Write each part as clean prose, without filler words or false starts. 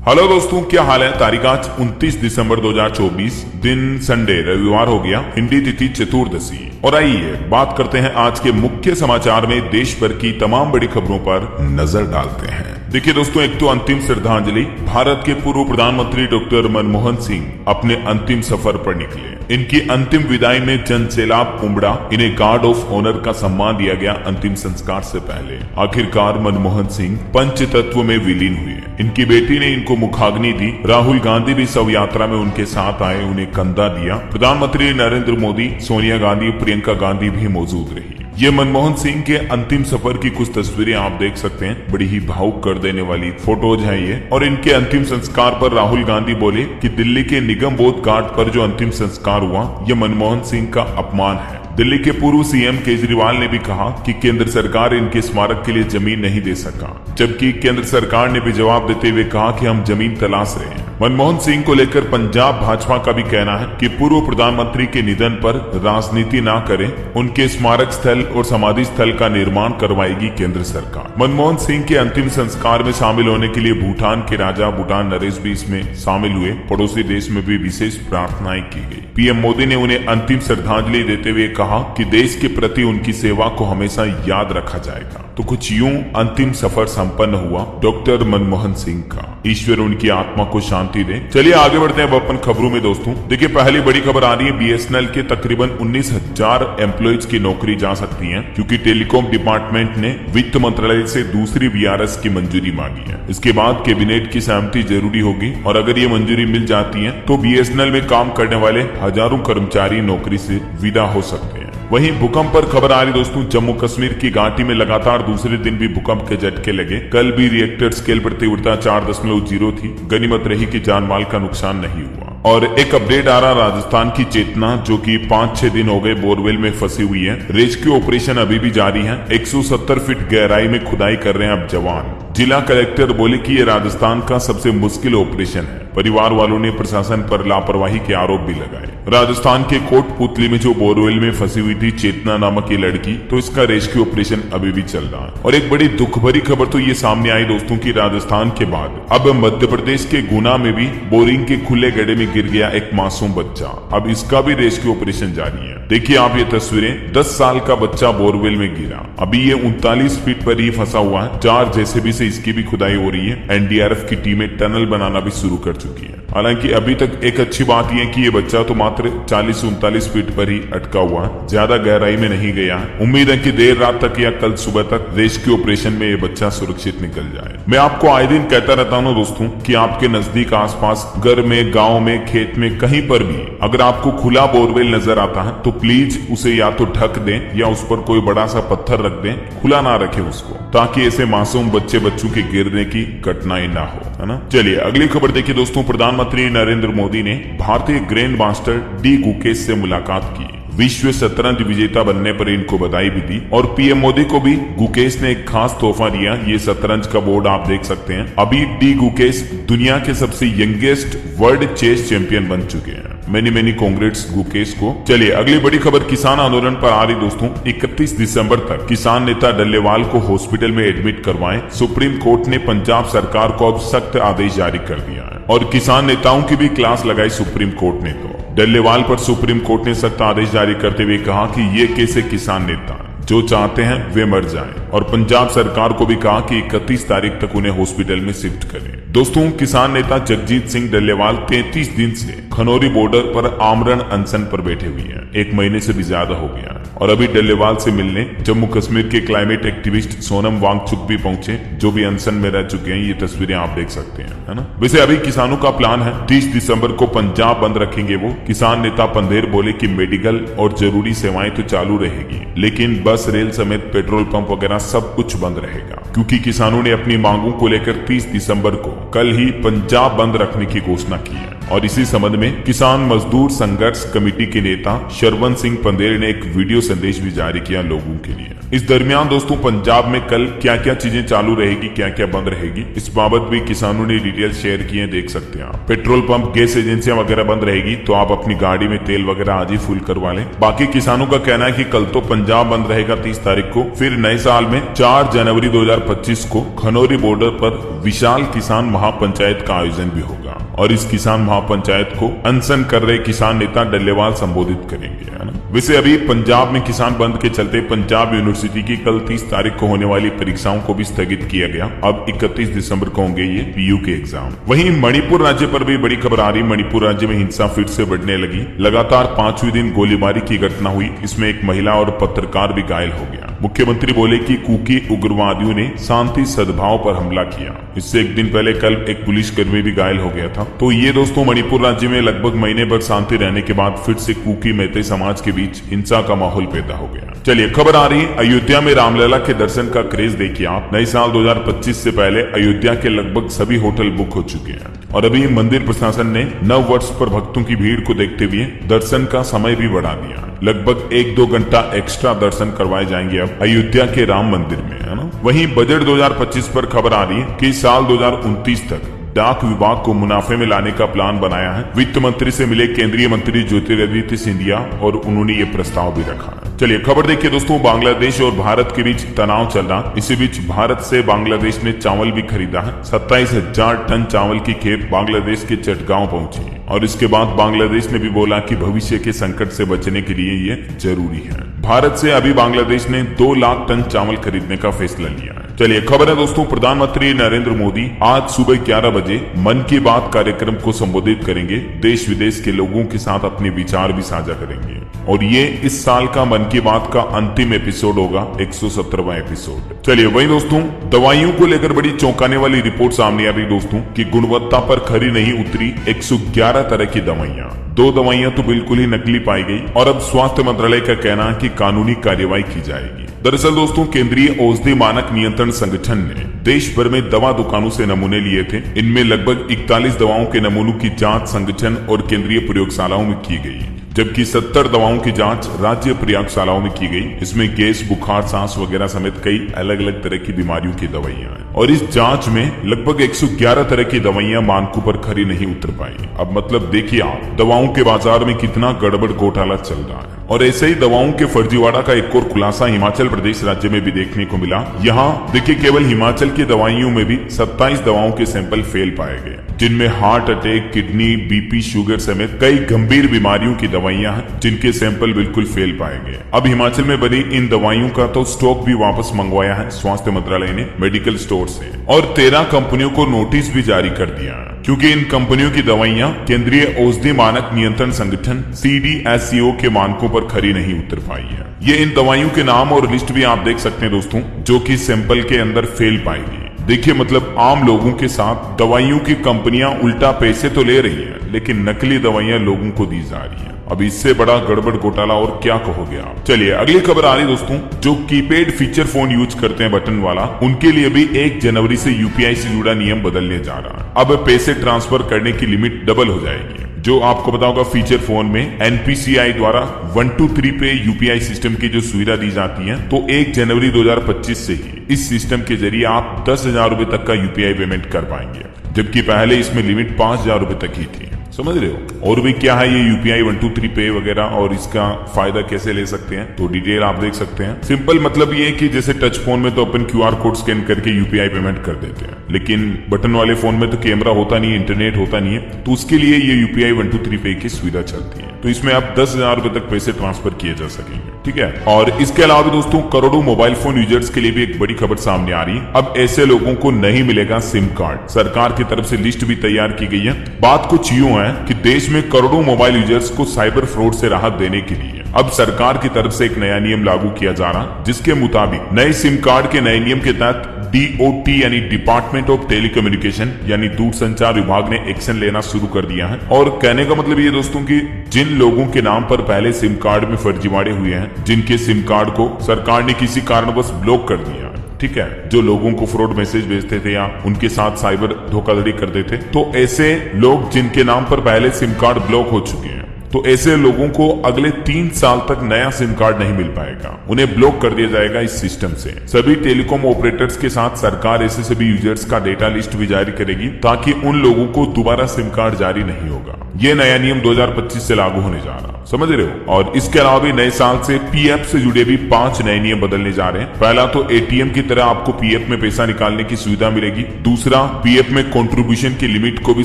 Hello दोस्तों, क्या हाल है। तारीख आज 29 दिसंबर 2024, दिन संडे रविवार हो गया, हिंदी तिथि चतुर्दशी। और आइए बात करते हैं आज के मुख्य समाचार में देश भर की तमाम बड़ी खबरों पर नजर डालते हैं। देखिए दोस्तों, एक तो अंतिम श्रद्धांजलि। भारत के पूर्व प्रधानमंत्री डॉक्टर मनमोहन सिंह अपने अंतिम सफर पर निकले। इनकी अंतिम विदाई में जन सैलाब उमड़ा। इन्हें गार्ड ऑफ ऑनर का सम्मान दिया गया अंतिम संस्कार से पहले। आखिरकार मनमोहन सिंह पंचतत्व में विलीन हुए। इनकी बेटी ने इनको मुखाग्नि दी। राहुल गांधी भी शव यात्रा में उनके साथ आए, उन्हें कंधा दिया। प्रधानमंत्री नरेंद्र मोदी, सोनिया गांधी, प्रियंका गांधी भी मौजूद रही। ये मनमोहन सिंह के अंतिम सफर की कुछ तस्वीरें आप देख सकते हैं। बड़ी ही भावुक कर देने वाली फोटोज हैं ये। और इनके अंतिम संस्कार पर राहुल गांधी बोले कि दिल्ली के निगम बोध घाट पर जो अंतिम संस्कार हुआ, ये मनमोहन सिंह का अपमान है। दिल्ली के पूर्व सीएम केजरीवाल ने भी कहा कि केंद्र सरकार इनके स्मारक के लिए जमीन नहीं दे सका, जबकि केंद्र सरकार ने भी जवाब देते हुए कहा कि हम जमीन तलाश रहे हैं। मनमोहन सिंह को लेकर पंजाब भाजपा का भी कहना है कि पूर्व प्रधानमंत्री के निधन पर राजनीति ना करें, उनके स्मारक स्थल और समाधि स्थल का निर्माण करवाएगी केंद्र सरकार। मनमोहन सिंह के अंतिम संस्कार में शामिल होने के लिए भूटान के राजा भूटान नरेश भी इसमें शामिल हुए। पड़ोसी देश में भी विशेष प्रार्थनाएं की गई। पीएम मोदी ने उन्हें अंतिम श्रद्धांजलि देते हुए कहा कि देश के प्रति उनकी सेवा को हमेशा याद रखा जाएगा। तो कुछ यूं अंतिम सफर संपन्न हुआ डॉक्टर मनमोहन सिंह का। ईश्वर उनकी आत्मा को शांति दे। चलिए आगे बढ़ते हैं अब अपन खबरों में दोस्तों। देखिए, पहली बड़ी खबर आ रही है, बीएसएनएल के तकरीबन 19,000 एम्प्लॉइज की नौकरी जा सकती है, क्योंकि टेलीकॉम डिपार्टमेंट ने वित्त मंत्रालय से दूसरी वीआरएस की मंजूरी मांगी है। इसके बाद कैबिनेट की सहमति जरूरी होगी, और अगर ये मंजूरी मिल जाती है तो बीएसएनएल में काम करने वाले हजारों कर्मचारी नौकरी से विदा हो सकते हैं। वहीं भूकंप पर खबर आ रही दोस्तों। जम्मू कश्मीर की घाटी में लगातार दूसरे दिन भी भूकंप के झटके लगे। कल भी रिएक्टर स्केल पर तीव्रता 4.0 थी। गनीमत रही कि जान माल का नुकसान नहीं हुआ। और एक अपडेट आ रहा, राजस्थान की चेतना जो कि 5-6 दिन हो गए बोरवेल में फंसी हुई है। रेस्क्यू ऑपरेशन अभी भी जारी है। 170 फीट गहराई में खुदाई कर रहे हैं अब जवान। जिला कलेक्टर बोले कि ये राजस्थान का सबसे मुश्किल ऑपरेशन है। परिवार वालों ने प्रशासन पर लापरवाही के आरोप भी लगाए। राजस्थान के कोटपुतली में जो बोरवेल में फंसी हुई थी चेतना नामक ये लड़की, तो इसका रेस्क्यू ऑपरेशन अभी भी चल रहा है। और एक बड़ी दुख भरी खबर तो ये सामने आई दोस्तों की राजस्थान के बाद अब मध्य प्रदेश के गुना में भी बोरिंग के खुले गड्ढे में गिर गया एक मासूम बच्चा। अब इसका भी रेस्क्यू ऑपरेशन जारी है। देखिए आप ये तस्वीरें, 10 साल का बच्चा बोरवेल में गिरा। अभी ये 39 फीट पर ही फंसा हुआ है। 4 जेसीबी से इसकी भी खुदाई हो रही है। एनडीआरएफ की टीमें टनल बनाना भी शुरू कर चुकी है। हालांकि अभी तक एक अच्छी बात यह है कि ये बच्चा तो मात्र 40-39 फीट पर ही अटका हुआ है, ज्यादा गहराई में नहीं गया है। उम्मीद है कि देर रात तक या कल सुबह तक रेस्क्यू ऑपरेशन में ये बच्चा सुरक्षित निकल जाए। मैं आपको आए दिन कहता रहता हूँ दोस्तों कि आपके नजदीक आसपास घर में, गाँव में, खेत में, कहीं पर भी अगर आपको खुला बोरवेल नजर आता है तो प्लीज उसे या तो ढक दें या उस पर कोई बड़ा सा पत्थर रख दें। खुला ना रखें उसको, ताकि ऐसे मासूम बच्चों के गिरने की घटनाएं ना हो, है ना। चलिए अगली खबर देखिए दोस्तों। प्रधानमंत्री नरेंद्र मोदी ने भारतीय ग्रैंड मास्टर डी गुकेश से मुलाकात की। विश्व शतरंज विजेता बनने पर इनको बधाई भी दी। और पीएम मोदी को भी गुकेश ने एक खास तोहफा दिया। ये शतरंज का बोर्ड आप देख सकते हैं। अभी डी गुकेश दुनिया के सबसे यंगेस्ट वर्ल्ड चेस चैंपियन बन चुके हैं। मेनी कांग्रेट्स गुकेश को। चलिए अगली बड़ी खबर किसान आंदोलन पर आ रही दोस्तों। 31 दिसंबर तक किसान नेता डल्लेवाल को हॉस्पिटल में एडमिट करवाएं। सुप्रीम कोर्ट ने पंजाब सरकार को अब सख्त आदेश जारी कर दिया है। और किसान नेताओं की भी क्लास लगाई सुप्रीम कोर्ट ने। तो डल्लेवाल पर सुप्रीम कोर्ट ने सख्त आदेश जारी करते हुए कहा कि ये कैसे किसान नेता जो चाहते हैं वे मर जाएं। और पंजाब सरकार को भी कहा कि 31 तारीख तक उन्हें हॉस्पिटल में शिफ्ट करें। दोस्तों, किसान नेता जगजीत सिंह डल्लेवाल 33 दिन से खनौरी बॉर्डर पर आमरण अनशन पर बैठे हुए हैं। 1 महीने से भी ज्यादा हो गया है। और अभी डल्लेवाल से मिलने जम्मू कश्मीर के क्लाइमेट एक्टिविस्ट सोनम वांगचुक भी पहुंचे, जो भी अनशन में रह चुके हैं। ये तस्वीरें आप देख सकते हैं, है ना। वैसे अभी किसानों का प्लान है 30 दिसंबर को पंजाब बंद रखेंगे वो। किसान नेता पंधेर बोले कि मेडिकल और जरूरी सेवाएं तो चालू रहेगी, लेकिन बस, रेल समेत पेट्रोल पंप वगैरह सब कुछ बंद रहेगा, क्योंकि किसानों ने अपनी मांगों को लेकर 30 दिसंबर को कल ही पंजाब बंद रखने की घोषणा की है। और इसी संबंध में किसान मजदूर संघर्ष कमेटी के नेता शरवण सिंह पंधेर ने एक वीडियो संदेश भी जारी किया लोगों के लिए। इस दरमियान दोस्तों पंजाब में कल क्या क्या चीजें चालू रहेगी, क्या क्या बंद रहेगी, इस बाबत भी किसानों ने डिटेल शेयर किए, देख सकते हैं आप। पेट्रोल पंप, गैस एजेंसियां वगैरह बंद रहेगी, तो आप अपनी गाड़ी में तेल वगैरह आज ही फुल करवा लें। बाकी किसानों का कहना है कि कल तो पंजाब बंद रहेगा 30 तारीख को, फिर नए साल में 4 जनवरी 2025 को खनौरी बॉर्डर पर विशाल किसान महापंचायत का आयोजन भी होगा और इस किसान महापंचायत को अनशन कर रहे किसान नेता डल्लेवाल संबोधित करेंगे, है ना। वैसे अभी पंजाब में किसान बंद के चलते पंजाब यूनिवर्सिटी की कल 30 तारीख को होने वाली परीक्षाओं को भी स्थगित किया गया। अब 31 दिसंबर को होंगे ये पीयू के एग्जाम। वहीं मणिपुर राज्य पर भी बड़ी खबर आ रही। मणिपुर राज्य में हिंसा फिर से बढ़ने लगी। लगातार 5वें दिन गोलीबारी की घटना हुई, इसमें एक महिला और पत्रकार भी घायल हो गया। मुख्यमंत्री बोले कि कुकी उग्रवादियों ने शांति सद्भाव पर हमला किया। इससे एक दिन पहले कल एक पुलिसकर्मी भी घायल हो गया था। तो ये दोस्तों मणिपुर राज्य में लगभग महीने भर शांति रहने के बाद फिर से कुकी मैते समाज के बीच हिंसा का माहौल पैदा हो गया। चलिए खबर आ रही, अयोध्या में रामलला के दर्शन का क्रेज देखिए आप। नए साल 2025 से पहले अयोध्या के लगभग सभी होटल बुक हो चुके हैं और अभी मंदिर प्रशासन ने नव वर्ष पर भक्तों की भीड़ को देखते हुए दर्शन का समय भी बढ़ा दिया। लगभग 1-2 घंटा एक्स्ट्रा दर्शन करवाए जाएंगे अब अयोध्या के राम मंदिर में, है ना। वहीं बजट 2025 पर खबर आ रही है कि साल 2029 तक डाक विभाग को मुनाफे में लाने का प्लान बनाया है। वित्त मंत्री से मिले केंद्रीय मंत्री ज्योतिरादित्य सिंधिया और उन्होंने ये प्रस्ताव भी रखा है। चलिए खबर देखिए दोस्तों, बांग्लादेश और भारत के बीच तनाव चल रहा। इसी बीच भारत से बांग्लादेश ने चावल भी खरीदा है। 27,000 टन चावल की खेप बांग्लादेश के चटगांव पहुंची और इसके बाद बांग्लादेश ने भी बोला कि भविष्य के संकट से बचने के लिए ये जरूरी है। भारत से अभी बांग्लादेश ने 2 लाख टन चावल खरीदने का फैसला लिया है। चलिए खबर है दोस्तों, प्रधानमंत्री नरेंद्र मोदी आज सुबह 11 बजे मन की बात कार्यक्रम को संबोधित करेंगे। देश विदेश के लोगों के साथ अपने विचार भी साझा करेंगे और ये इस साल का मन की बात का अंतिम एपिसोड होगा, 117वां एपिसोड। चलिए वही दोस्तों, दवाइयों को लेकर बड़ी चौंकाने वाली रिपोर्ट सामने आ रही दोस्तों कि गुणवत्ता पर खरी नहीं उतरी 111 तरह की दवाइयां। 2 दवाइयां तो बिल्कुल ही नकली पाई गई और अब स्वास्थ्य मंत्रालय का कहना है कि कानूनी कार्यवाही की जाएगी। दरअसल दोस्तों, केंद्रीय औषधि मानक नियंत्रण संगठन ने देश भर में दवा दुकानों से नमूने लिए थे। इनमें लगभग 41 दवाओं के नमूनों की जांच संगठन और केंद्रीय प्रयोगशालाओं में की गई, जबकि 70 दवाओं की जांच राज्य प्रयोगशालाओं में की गई। इसमें गैस, बुखार, सांस वगैरह समेत कई अलग अलग तरह की बीमारियों की दवाइयां हैं और इस जांच में लगभग 111 तरह की दवाइयां मानकों पर खरी नहीं उतर पाई। अब मतलब देखिए आप, दवाओं के बाजार में कितना गड़बड़ घोटाला चल रहा है। और ऐसे ही दवाओं के फर्जीवाड़ा का एक और खुलासा हिमाचल प्रदेश राज्य में भी देखने को मिला। यहाँ देखिए, केवल हिमाचल की दवाइयों में भी 27 दवाओं के सैंपल फेल पाए गए, जिनमें heart attack, kidney, BP, sugar समेत कई गंभीर बीमारियों की दवाइयां हैं जिनके सैंपल बिल्कुल फेल पाए गए। अब हिमाचल में बनी इन दवाइयों का तो स्टॉक भी वापस मंगवाया है स्वास्थ्य मंत्रालय ने मेडिकल स्टोर से और 13 कंपनियों को नोटिस भी जारी कर दिया है, क्योंकि इन कंपनियों की दवाइयां केंद्रीय औषधि मानक नियंत्रण संगठन CDSCO के मानकों पर खरी नहीं उतर पाई है। ये इन दवाइयों के नाम और लिस्ट भी आप देख सकते हैं दोस्तों, जो कि सैंपल के अंदर फेल पाई गई। देखिए मतलब आम लोगों के साथ दवाइयों की कंपनियां उल्टा पैसे तो ले रही हैं, लेकिन नकली दवाइयां लोगों को दी जा रही हैं। अब इससे बड़ा गड़बड़ घोटाला और क्या कहोगे आप। चलिए अगली खबर आ रही दोस्तों, जो कीपैड फीचर फोन यूज करते हैं बटन वाला, उनके लिए भी 1 जनवरी से UPI से जुड़ा नियम बदलने जा रहा है। अब पैसे ट्रांसफर करने की लिमिट डबल हो जाएगी। जो आपको पता होगा, फीचर फोन में NPCI द्वारा 123 पे UPI सिस्टम की जो सुविधा दी जाती है, तो 1 जनवरी 2025 से ही इस सिस्टम के जरिए आप 10,000 रुपए तक का UPI पेमेंट कर पाएंगे, जबकि पहले इसमें लिमिट 5,000 रुपए तक ही थी। समझ रहे हो। और भी क्या है ये UPI 123 पे वगैरह और इसका फायदा कैसे ले सकते हैं, तो डिटेल आप देख सकते हैं। सिंपल मतलब ये कि जैसे टच फोन में तो अपन QR कोड स्कैन करके UPI पेमेंट कर देते हैं, लेकिन बटन वाले फोन में तो कैमरा होता नहीं है, इंटरनेट होता नहीं है, तो उसके लिए ये UPI 123 पे की सुविधा चलती है। तो इसमें आप 10,000 रुपए तक पैसे ट्रांसफर किए जा सकेंगे, ठीक है। और इसके अलावा दोस्तों, करोड़ों मोबाइल फोन यूजर्स के लिए भी एक बड़ी खबर सामने आ रही है। अब ऐसे लोगों को नहीं मिलेगा सिम कार्ड। सरकार की तरफ से लिस्ट भी तैयार की गई है। बात कुछ यूं है कि देश में करोड़ों मोबाइल यूजर्स को साइबर फ्रॉड से राहत देने के लिए अब सरकार की तरफ से एक नया नियम लागू किया जा रहा, जिसके मुताबिक नए सिम कार्ड के नए नियम के तहत DOT यानी डिपार्टमेंट ऑफ टेलीकम्युनिकेशन यानी दूरसंचार विभाग ने एक्शन लेना शुरू कर दिया है। और कहने का मतलब ये दोस्तों कि जिन लोगों के नाम पर पहले सिम कार्ड में फर्जीवाड़े हुए हैं, जिनके सिम कार्ड को सरकार ने किसी कारणवश ब्लॉक कर दिया, ठीक है, जो लोगों को फ्रॉड मैसेज भेजते थे या उनके साथ साइबर धोखाधड़ी करते थे, तो ऐसे लोग जिनके नाम पर पहले सिम कार्ड ब्लॉक हो चुके हैं, तो ऐसे लोगों को अगले 3 साल तक नया सिम कार्ड नहीं मिल पाएगा, उन्हें ब्लॉक कर दिया जाएगा इस सिस्टम से। सभी टेलीकॉम ऑपरेटर्स के साथ सरकार ऐसे सभी यूजर्स का डेटा लिस्ट भी जारी करेगी ताकि उन लोगों को दोबारा सिम कार्ड जारी नहीं होगा। ये नया नियम 2025 से लागू होने जा रहा, समझ रहे हो। और इसके अलावा भी नए साल से पीएफ से जुड़े भी 5 नए नियम बदलने जा रहे हैं। पहला तो एटीएम की तरह आपको पीएफ में पैसा निकालने की सुविधा मिलेगी। दूसरा, पीएफ में कंट्रीब्यूशन की लिमिट को भी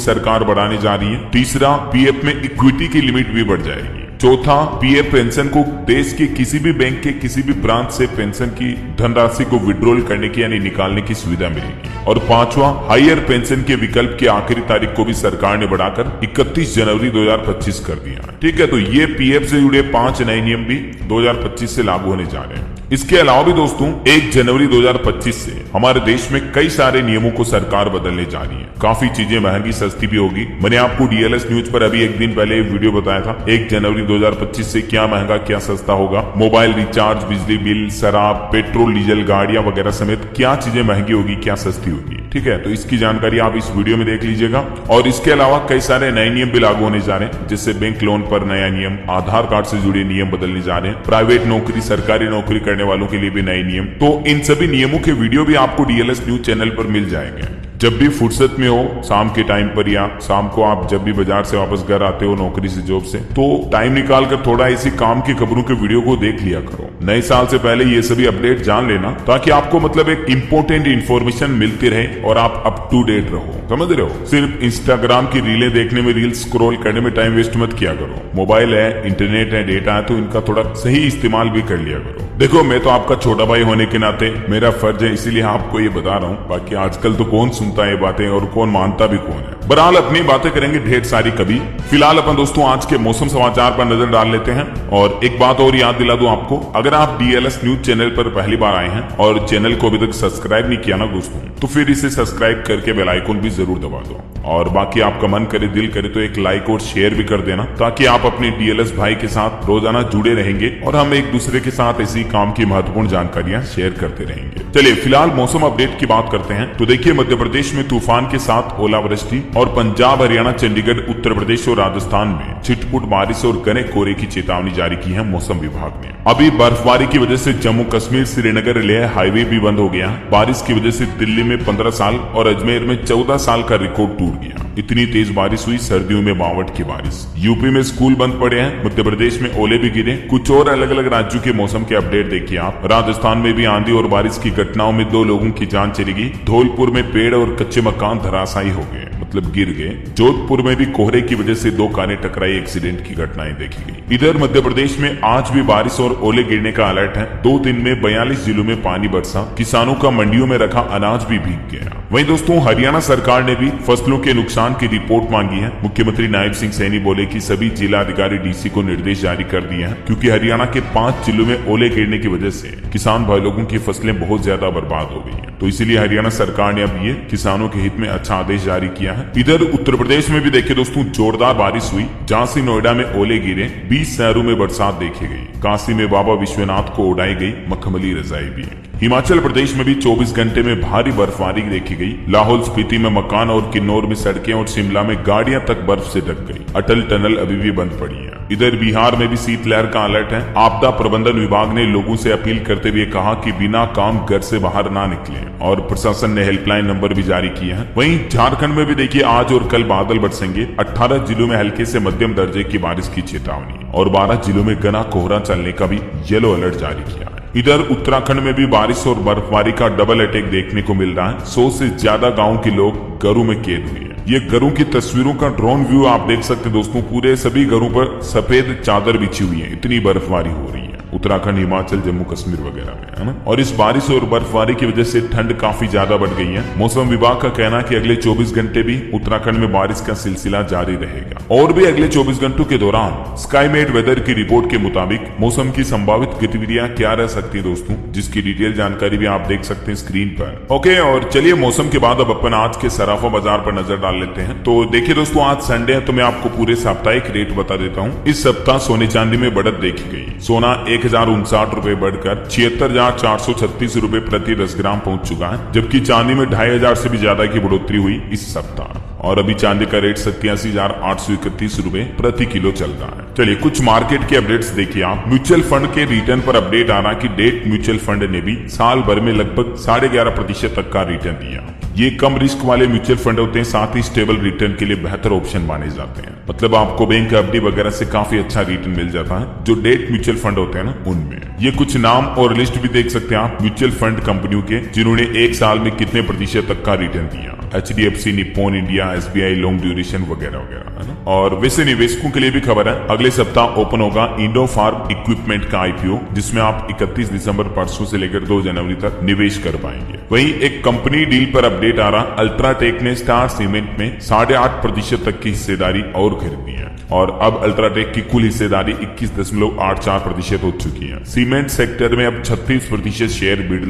सरकार बढ़ाने जा रही है। तीसरा, पीएफ में इक्विटी की लिमिट भी बढ़ जाएगी। चौथा, पीएफ पेंशन को देश के किसी भी बैंक के किसी भी ब्रांच से पेंशन की धनराशि को विड्रॉल करने की यानी निकालने की सुविधा मिलेगी। और पांचवा, हायर पेंशन के विकल्प की आखिरी तारीख को भी सरकार ने बढ़ाकर 31 जनवरी 2025 कर दिया। ठीक है, तो ये पीएफ से जुड़े 5 नए नियम भी 2025 से लागू होने जा रहे हैं। इसके अलावा भी दोस्तों 1 जनवरी 2025 से हमारे देश में कई सारे नियमों को सरकार बदलने जा रही है। काफी चीजें महंगी सस्ती भी होगी। मैंने आपको डीएलएस न्यूज पर अभी एक दिन पहले वीडियो बताया था 1 जनवरी 2025 से क्या महंगा क्या सस्ता होगा। मोबाइल रिचार्ज, बिजली बिल, शराब, पेट्रोल डीजल, गाड़ियां वगैरह समेत क्या चीजें महंगी होगी क्या सस्ती होगी। ठीक है, तो इसकी जानकारी आप इस वीडियो में देख लीजिएगा। और इसके अलावा कई सारे नए नियम भी लागू होने जा रहे हैं, जिससे बैंक लोन पर नया नियम, आधार कार्ड से जुड़े नियम बदलने जा रहे हैं, प्राइवेट नौकरी, सरकारी नौकरी करने वालों के लिए भी नए नियम। तो इन सभी नियमों के वीडियो भी आपको डीएलएस न्यूज चैनल पर मिल जाएंगे। जब भी फुर्सत में हो, शाम के टाइम पर या शाम को आप जब भी बाजार से वापस घर आते हो नौकरी से, जॉब से, तो टाइम निकाल कर थोड़ा ऐसी काम की खबरों के वीडियो को देख लिया करो। नए साल से पहले ये सभी अपडेट जान लेना ताकि आपको मतलब एक इंपॉर्टेंट इंफॉर्मेशन मिलती रहे और आप अप टू डेट रहो, समझ रहे हो। सिर्फ इंस्टाग्राम की रीलें देखने में, रील स्क्रॉल करने में टाइम वेस्ट मत किया करो। मोबाइल है, इंटरनेट है, डेटा है, तो इनका थोड़ा सही इस्तेमाल भी कर लिया करो। देखो, मैं तो आपका छोटा भाई होने के नाते मेरा फर्ज है, इसीलिए आपको ये बता रहा हूँ। बाकी आजकल तो कौन सुनता है ये बातें और कौन मानता भी कौन है। बहरहाल अपनी बातें करेंगे ढेर सारी कभी। फिलहाल अपन दोस्तों आज के मौसम समाचार पर नजर डाल लेते हैं। और एक बात और याद दिला दूं आपको, अगर आप डीएलएस न्यूज चैनल पर पहली बार आए हैं और चैनल को अभी तक सब्सक्राइब नहीं किया ना दोस्तों, तो फिर इसे सब्सक्राइब करके बेल आइकन भी जरूर दबा दो। और बाकी आपका मन करे, दिल करे तो एक लाइक और शेयर भी कर देना, ताकि आप अपने डीएलएस भाई के साथ रोजाना जुड़े रहेंगे और हम एक दूसरे के साथ ऐसी काम की महत्वपूर्ण जानकारियां शेयर करते रहेंगे। चलिए फिलहाल मौसम अपडेट की बात करते हैं। तो देखिए, मध्य प्रदेश में तूफान के साथ ओलावृष्टि और पंजाब, हरियाणा, चंडीगढ़, उत्तर प्रदेश और राजस्थान में छिटपुट बारिश और घने कोहरे की चेतावनी जारी की है मौसम विभाग ने। अभी बर्फबारी की वजह से जम्मू कश्मीर श्रीनगर लेह हाईवे भी बंद हो गया। बारिश की वजह से दिल्ली में 15 साल और अजमेर में 14 साल का रिकॉर्ड टूट गया। इतनी तेज बारिश हुई, सर्दियों में बावट की बारिश। यूपी में स्कूल बंद पड़े हैं, मध्य प्रदेश में ओले भी गिरे। कुछ और अलग अलग राज्यों के मौसम के अपडेट देखिए आप। राजस्थान में भी आंधी और बारिश की घटनाओं में 2 लोगों की जान चली गई। धौलपुर में पेड़ और कच्चे मकान धराशायी हो गए, मतलब गिर गए। जोधपुर में भी कोहरे की वजह से 2 कारें टकराई, एक्सीडेंट की घटनाएं देखी गई। इधर मध्य प्रदेश में आज भी बारिश और ओले गिरने का अलर्ट है। 2 दिन में 42 जिलों में पानी बरसा। किसानों का मंडियों में रखा अनाज भी भीग गया। वहीं दोस्तों हरियाणा सरकार ने भी फसलों के नुकसान की रिपोर्ट मांगी है। मुख्यमंत्री नायब सिंह सैनी बोले कि सभी जिला अधिकारी डीसी को निर्देश जारी कर दिए हैं, क्योंकि हरियाणा के 5 जिलों में ओले गिरने की वजह से किसान भाई लोगों की फसलें बहुत ज्यादा बर्बाद हो गई हैं। तो इसीलिए हरियाणा सरकार ने अब ये किसानों के हित में अच्छा आदेश जारी किया है। इधर उत्तर प्रदेश में भी देखिए दोस्तों जोरदार बारिश हुई। झांसी, नोएडा में ओले गिरे। 20 शहरों में बरसात देखी गई। काशी में बाबा विश्वनाथ को उड़ाई गई मखमली रजाई भी। हिमाचल प्रदेश में भी 24 घंटे में भारी बर्फबारी देखी गई। लाहौल स्पीति में मकान और किन्नौर में सड़कें और शिमला में गाड़ियां तक बर्फ से ढक गई। अटल टनल अभी भी बंद पड़ी है। इधर बिहार में भी शीतलहर का अलर्ट है। आपदा प्रबंधन विभाग ने लोगों से अपील करते हुए कहा कि बिना काम घर से बाहर ना निकलें, और प्रशासन ने हेल्पलाइन नंबर भी जारी किए हैं। वहीं झारखंड में भी देखिए आज और कल बादल बरसेंगे। 18 जिलों में हल्के से मध्यम दर्जे की बारिश की चेतावनी और 12 जिलों में घना कोहरा चलने का भी येलो अलर्ट जारी किया है। इधर उत्तराखंड में भी बारिश और बर्फबारी का डबल अटैक देखने को मिल रहा है। 100 से ज्यादा गाँव के लोग घरों में कैद हुए हैं। ये घरों की तस्वीरों का ड्रोन व्यू आप देख सकते हैं दोस्तों। पूरे सभी घरों पर सफेद चादर बिछी हुई है, इतनी बर्फबारी हो रही है उत्तराखंड, हिमाचल, जम्मू कश्मीर वगैरह में, है ना। और इस बारिश और बर्फबारी की वजह से ठंड काफी ज्यादा बढ़ गई है। मौसम विभाग का कहना है कि अगले 24 घंटे भी उत्तराखंड में बारिश का सिलसिला जारी रहेगा। और भी अगले 24 घंटों के दौरान स्काईमेट वेदर की रिपोर्ट के मुताबिक मौसम की संभावित गतिविधियां क्या रह सकती है दोस्तों, जिसकी डिटेल जानकारी भी आप देख सकते हैं स्क्रीन पर। ओके, और चलिए मौसम के बाद अब अपन आज के सराफा बाजार पर नजर डाल लेते हैं। तो देखिए दोस्तों, आज संडे है तो मैं आपको पूरे साप्ताहिक रेट बता देता हूँ। इस सप्ताह सोने चांदी में बढ़त देखी गई। सोना 1059 रुपए बढ़कर 76,436 रुपए प्रति 10 ग्राम पहुंच चुका है, जबकि चांदी में 2,500 से भी ज्यादा की बढ़ोतरी हुई इस सप्ताह। और अभी चांदी का रेट 87,831 रुपए प्रति किलो चल रहा है। चलिए कुछ मार्केट के अपडेट्स देखिए आप। म्यूचुअल फंड के रिटर्न पर अपडेट आ रहा कि डेट म्यूचुअल फंड ने भी साल भर में लगभग 11.5% तक का रिटर्न दिया। ये कम रिस्क वाले म्यूचुअल फंड होते हैं, साथ ही स्टेबल रिटर्न के लिए बेहतर ऑप्शन माने जाते हैं। मतलब आपको बैंक एफडी वगैरह से काफी अच्छा रिटर्न मिल जाता है जो डेट म्यूचुअल फंड होते हैं ना उनमें। ये कुछ नाम और लिस्ट भी देख सकते हैं आप म्यूचुअल फंड कंपनियों के जिन्होंने एक साल में कितने प्रतिशत तक का रिटर्न दिया। HDFC, Nippon India, SBI, long duration वगैरह वगैरह, है ना। और वैसे निवेशकों के लिए भी खबर है, अगले सप्ताह ओपन होगा इंडो फार्म इक्विपमेंट का IPO, जिसमें आप 31 दिसंबर परसों से लेकर 2 जनवरी तक निवेश कर पाएंगे। वहीं एक कंपनी डील पर अपडेट आ रहा, अल्ट्राटेक ने स्टार सीमेंट में 8.5% तक की हिस्सेदारी और खरीदी है और अब अल्ट्राटेक की कुल हिस्सेदारी 21.84% हो चुकी है। सीमेंट सेक्टर में अब 36% शेयर बिरला